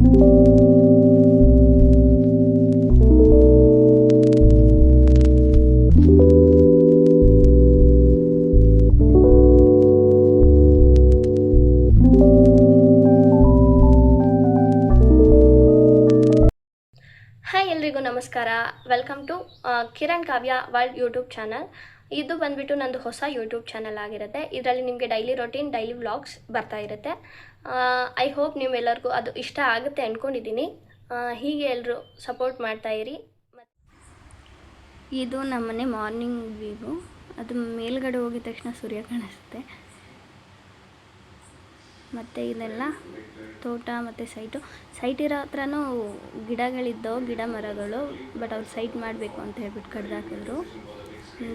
Hi ಎಲ್ರಿಗೂ ನಮಸ್ಕಾರ. Welcome to Kiran Kavya world YouTube channel. ಇದು ಬಂದುಬಿಟ್ಟು ನಂದು ಹೊಸ ಯೂಟ್ಯೂಬ್ ಚಾನಲ್ ಆಗಿರುತ್ತೆ. ಇದರಲ್ಲಿ ನಿಮಗೆ ಡೈಲಿ ರೊಟೀನ್, ಡೈಲಿ ವ್ಲಾಗ್ಸ್ ಬರ್ತಾ ಇರುತ್ತೆ. ಐ ಹೋಪ್ ನೀವೆಲ್ಲರಿಗೂ ಅದು ಇಷ್ಟ ಆಗುತ್ತೆ ಅಂದ್ಕೊಂಡಿದ್ದೀನಿ. ಹೀಗೆ ಎಲ್ಲರೂ ಸಪೋರ್ಟ್ ಮಾಡ್ತಾಯಿರಿ. ಇದು ನಮ್ಮನೆ ಮಾರ್ನಿಂಗ್ ವ್ಯೂ. ಅದು ಮೇಲ್ಗಡೆ ಹೋಗಿದ ತಕ್ಷಣ ಸೂರ್ಯ ಕಾಣಿಸುತ್ತೆ. ಮತ್ತು ಇದೆಲ್ಲ ತೋಟ ಮತ್ತು ಸೈಟ್ ಇರೋ ಹತ್ರನೂ ಗಿಡಗಳಿದ್ದವು, ಗಿಡ ಮರಗಳು. ಬಟ್ ಅವ್ರು ಸೈಟ್ ಮಾಡಬೇಕು ಅಂತ ಹೇಳ್ಬಿಟ್ಟು ಕಡ್ದಾಕಿದ್ರು.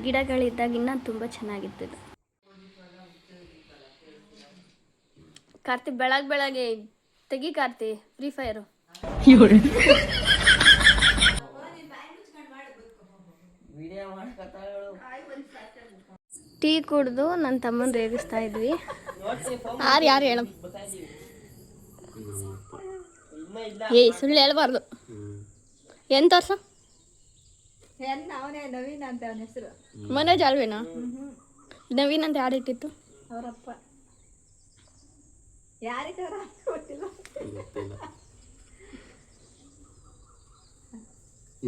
ಗಿಡಗಳಿದ್ದಾಗ ಇನ್ನೂ ತುಂಬ ಚೆನ್ನಾಗಿತ್ತು ಇದು. ಕಾರ್ತಿ ಬೆಳಗ್ಗೆ ತೆಗಿ ಕಾರ್ತಿ ಫ್ರೀ ಫೈರು. ಟೀ ಕುಡಿದು ನನ್ನ ತಮ್ಮನ ರೇಗಿಸ್ತಾ ಇದ್ವಿ. ಯಾರು ಹೇಳ ಸುಳ್ಳು ಹೇಳ್ಬಾರ್ದು. ಏನು ತೋರ್ಸ? ನವೀನ್ ಅಂತ ಅವನ ಹೆಸರು. ಮನೋಜ್ ಅಲ್ವೇನಾ? ನವೀನ್ ಅಂತ ಯಾರು ಇಟ್ಟಿತ್ತು? ಅವರಪ್ಪ. ಯಾರಿಗಾರ ಗೊತ್ತಿಲ್ಲ.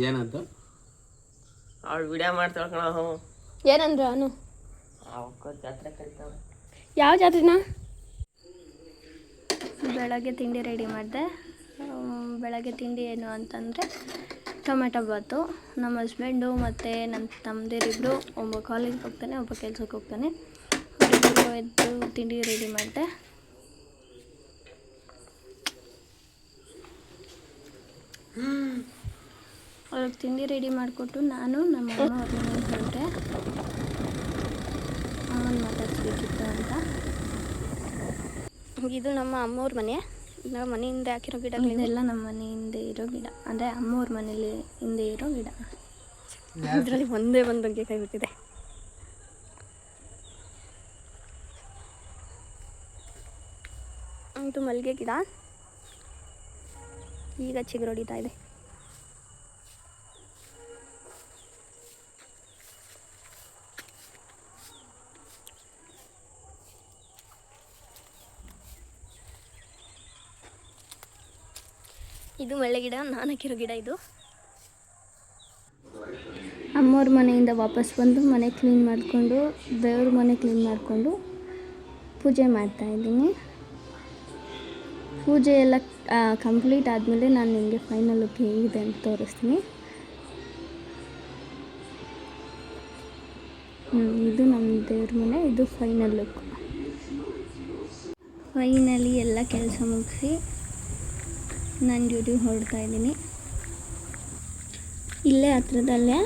ಏನಂತ ಅವಳು ವಿಡಿಯೋ ಮಾಡ್ತಾಳ. ಏನಂದ್ರ ಅವನು? ಜಾತ್ರೆ ಕರಿತಾವ. ಯಾವ ಜಾತ್ರೆನಾ? ಬೆಳಗ್ಗೆ ತಿಂಡಿ ರೆಡಿ ಮಾಡಿದೆ. ಬೆಳಗ್ಗೆ ತಿಂಡಿ ಏನು ಅಂತಂದರೆ ಟೊಮೆಟೊ ಬಾತು. ನಮ್ಮ ಹಸ್ಬೆಂಡು ಮತ್ತು ನನ್ನ ತಮ್ಮದಿರಿಬ್ಬರು, ಒಬ್ಬ ಕಾಲೇಜ್ಗೆ ಹೋಗ್ತಾನೆ, ಒಬ್ಬ ಕೆಲ್ಸಕ್ಕೆ ಹೋಗ್ತಾನೆ. ಅವರಿಬ್ಬರು ಎದ್ದು ತಿಂಡಿ ರೆಡಿ ಮಾಡಿದೆ. ಅವ್ರಿಗೆ ತಿಂಡಿ ರೆಡಿ ಮಾಡಿಕೊಟ್ಟು ನಾನು ನಮ್ಮ ಅಮ್ಮ ಅವ್ರ ಮನೆಗೆ ಹೊರಟೆ. ಅಮ್ಮನ ಮಾತಾಡ್ಸ್ಬೇಕಿತ್ತು ಅಂತ. ಇದು ನಮ್ಮ ಅಮ್ಮವ್ರ ಮನೆ. ನಾವು ಮನೆಯಿಂದ ಹಾಕಿರೋ ಗಿಡಗಳಿದೆಲ್ಲ ನಮ್ಮ ಮನೆಯಿಂದ ಇರೋ ಗಿಡ, ಅಂದರೆ ಅಮ್ಮವ್ರ ಮನೇಲಿ ಹಿಂದೆ ಇರೋ ಗಿಡ. ಇದರಲ್ಲಿ ಒಂದೇ ಒಂದು ಬಗ್ಗೆ ಕೈ ಬಿಟ್ಟಿದೆ. ಇದು ಮಲ್ಲಿಗೆ ಗಿಡ, ಈಗ ಚಿಗುರೊಡಿತಾ ಇದೆ. ಇದು ಮಳ್ಳೆ ಗಿಡ, ನಾನು ಹಾಕಿರೋ ಗಿಡ ಇದು. ಅಮ್ಮವ್ರ ಮನೆಯಿಂದ ವಾಪಸ್ ಬಂದು ಮನೆ ಕ್ಲೀನ್ ಮಾಡಿಕೊಂಡು, ದೇವ್ರ ಮನೆ ಕ್ಲೀನ್ ಮಾಡಿಕೊಂಡು ಪೂಜೆ ಮಾಡ್ತಾಯಿದ್ದೀನಿ. ಪೂಜೆ ಎಲ್ಲ ಕಂಪ್ಲೀಟ್ ಆದಮೇಲೆ ನಾನು ನಿಮಗೆ ಫೈನಲ್ ಲುಕ್ ಹೇಗಿದೆ ಅಂತ ತೋರಿಸ್ತೀನಿ. ಇದು ನಮ್ಮ ದೇವ್ರ ಮನೆ. ಇದು ಫೈನಲ್ ಲುಕ್. ಫೈನಲಿ ಎಲ್ಲ ಕೆಲಸ ಮುಗಿಸಿ ನಾನು ಡ್ಯೂಟಿಗೆ ಹೊರಡ್ತಾ ಇದ್ದೀನಿ. ಇಲ್ಲೇ ಹತ್ರದಲ್ಲೇ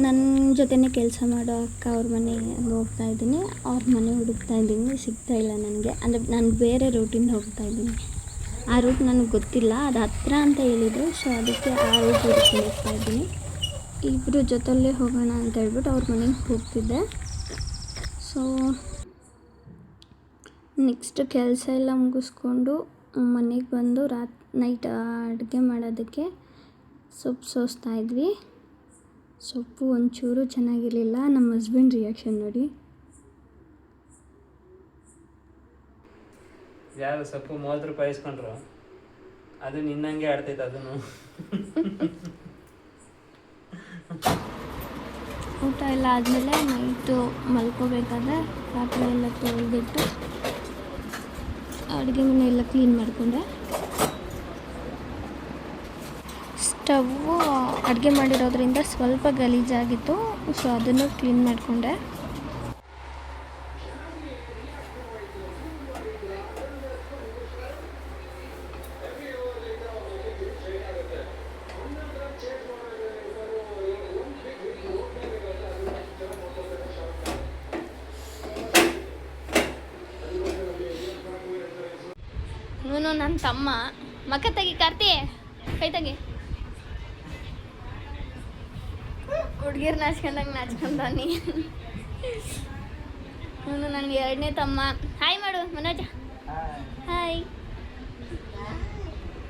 ನನ್ನ ಜೊತೆನೇ ಕೆಲಸ ಮಾಡೋ ಅಕ್ಕ ಅವ್ರ ಮನೆಗೆ ಹೋಗ್ತಾ ಇದ್ದೀನಿ. ಅವ್ರ ಮನೆ ಹುಡುಕ್ತಾ ಇದ್ದೀನಿ, ಸಿಗ್ತಾ ಇಲ್ಲ ನನಗೆ. ಅಂದರೆ ನಾನು ಬೇರೆ ರೂಟಿಂದ ಹೋಗ್ತಾ ಇದ್ದೀನಿ. ಆ ರೂಟ್ ನನಗೆ ಗೊತ್ತಿಲ್ಲ, ಅದು ಹತ್ರ ಅಂತ ಹೇಳಿದರು. ಸೊ ಅದಕ್ಕೆ ಆ ರೂಟ್ ಹುಡುಕೊಂಡು ಹೋಗ್ತಾ ಇದ್ದೀನಿ. ಇಬ್ಬರು ಜೊತೆಯಲ್ಲೇ ಹೋಗೋಣ ಅಂತ ಹೇಳ್ಬಿಟ್ಟು ಅವ್ರ ಮನೆಗೆ ಹೋಗ್ತಿದ್ದೆ. ಸೊ ನೆಕ್ಸ್ಟ್ ಕೆಲಸ ಎಲ್ಲ ಮುಗಿಸ್ಕೊಂಡು ಮನೆಗೆ ಬಂದು ನೈಟ್ ಅಡುಗೆ ಮಾಡೋದಕ್ಕೆ ಸೊಪ್ಪು ಸೋಸ್ತಾ ಇದ್ವಿ. ಸೊಪ್ಪು ಒಂಚೂರು ಚೆನ್ನಾಗಿರಲಿಲ್ಲ. ನಮ್ಮ ಹಸ್ಬೆಂಡ್ ರಿಯಾಕ್ಷನ್ ನೋಡಿ. ಯಾರು ಸೊಪ್ಪು 30 ರೂಪಾಯಿ ಇಸ್ಕೊಂಡ್ರು, ಅದು ನಿನ್ನಂಗೆ ಆಡ್ತೈತೆ. ಅದನ್ನು ಊಟ ಎಲ್ಲ ಆದಮೇಲೆ ನೈಟು ಮಲ್ಕೋಬೇಕಾದ್ರೆ ಪಾತ್ರೆ ಎಲ್ಲ ತೊಳೆದ್ಬಿಟ್ಟು ಅಡುಗೆ ಮನೆ ಎಲ್ಲ ಕ್ಲೀನ್ ಮಾಡಿಕೊಂಡೆ. ಸ್ಟವ್ವು ಅಡುಗೆ ಮಾಡಿರೋದ್ರಿಂದ ಸ್ವಲ್ಪ ಗಲೀಜಾಗಿತ್ತು. ಸೊ ಅದನ್ನು ಕ್ಲೀನ್ ಮಾಡಿಕೊಂಡೆ. ಇವನು ನನ್ನ ತಮ್ಮ. ಮಕ್ಕ ತೆಗಿ ಕಾರ್ತಿ, ಕೈ ತೆಗಿ. ಹುಡ್ಗಿರ್ ನಾಚ್ಕೊಂಡಾನಿ. ಇವನು ನನಗೆ 2ನೇ ತಮ್ಮ. ಹಾಯ್ ಮಾಡು ಮನೋಜ. ಹಾಯ್.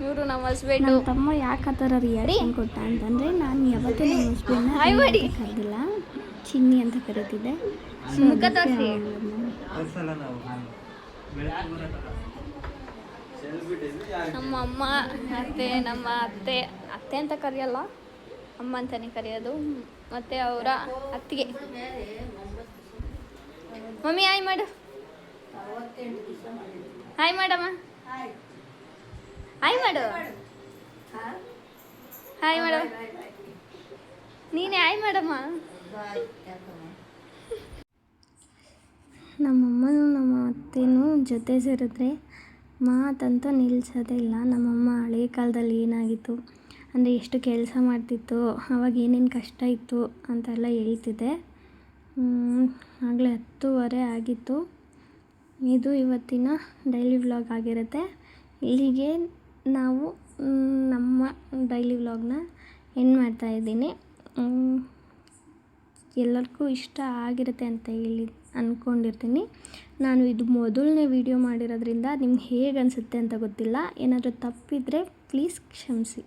ಇವರು ನಮ್ಮ ಹಸ್ಬೆಂಡು. ನಮ್ಮ ತಮ್ಮ ಯಾಕೆ ಆ ಥರ ರಿಯಾಕ್ಷನ್ ಕೊಟ್ಟ ಅಂತಂದರೆ ನಾನು ಯಾವತ್ತೂ ನಮ್ಮ ಹಸ್ಬೆಂಡ್ನ ಹಾಯ್ ಮಾಡಿ. ಕರೆದಿಲ್ಲ, ಚಿನ್ನಿ ಅಂತ ಕರೀತಿದ್ದೆ. ಮುಖ ತೋರಿಸಿ. ನಮ್ಮ ಅಮ್ಮ ನಮ್ಮ ಅತ್ತೆ ಅಂತ ಕರೆಯಲ್ಲ, ಅಮ್ಮ ಅಂತಾನೆ ಕರೆಯೋದು. ಮತ್ತು ಅವರ ಅತ್ತಿಗೆ. ಮಮ್ಮಿ ಹಾಯ್ ಮಾಡು. ಹಾಯ್ ಮಾಡಮ್ಮ. ಹಾಯ್ ಮಾಡು. ಹಾಯ್ ಮಾಡು. ನೀನೇ ಹಾಯ್ ಮಾಡಮ್ಮ. ನಮ್ಮಮ್ಮನೂ ನಮ್ಮ ಅತ್ತೆನೂ ಜೊತೆ ಸೇರಿದ್ರೆ ಮಾತಂತೂ ನಿಲ್ಲಿಸೋದೇ ಇಲ್ಲ. ನಮ್ಮಮ್ಮ ಹಳೆ ಕಾಲದಲ್ಲಿ ಏನಾಗಿತ್ತು ಅಂದರೆ ಎಷ್ಟು ಕೆಲಸ ಮಾಡ್ತಿತ್ತು, ಆವಾಗ ಏನೇನು ಕಷ್ಟ ಇತ್ತು ಅಂತೆಲ್ಲ ಹೇಳ್ತಿದ್ದೆ. ಆಗಲೇ 10:30 ಆಗಿತ್ತು. ಇದು ಇವತ್ತಿನ ಡೈಲಿ ವ್ಲಾಗ್ ಆಗಿರುತ್ತೆ. ಇಲ್ಲಿಗೆ ನಾವು ನಮ್ಮ ಡೈಲಿ ವ್ಲಾಗ್ನ ಎಂಡ್ ಮಾಡ್ತಾಯಿದ್ದೀನಿ. ಎಲ್ಲರಿಗೂ ಇಷ್ಟ ಆಗಿರುತ್ತೆ ಅಂತ ಹೇಳಿ ಅಂದ್ಕೊಂಡಿರ್ತೀನಿ. ನಾನು ಇದು ಮೊದಲನೇ ವಿಡಿಯೋ ಮಾಡಿರೋದ್ರಿಂದ ನಿಮ್ಗೆ ಹೇಗೆ ಅನಿಸುತ್ತೆ ಅಂತ ಗೊತ್ತಿಲ್ಲ. ಏನಾದರೂ ತಪ್ಪಿದರೆ ಪ್ಲೀಸ್ ಕ್ಷಮಿಸಿ.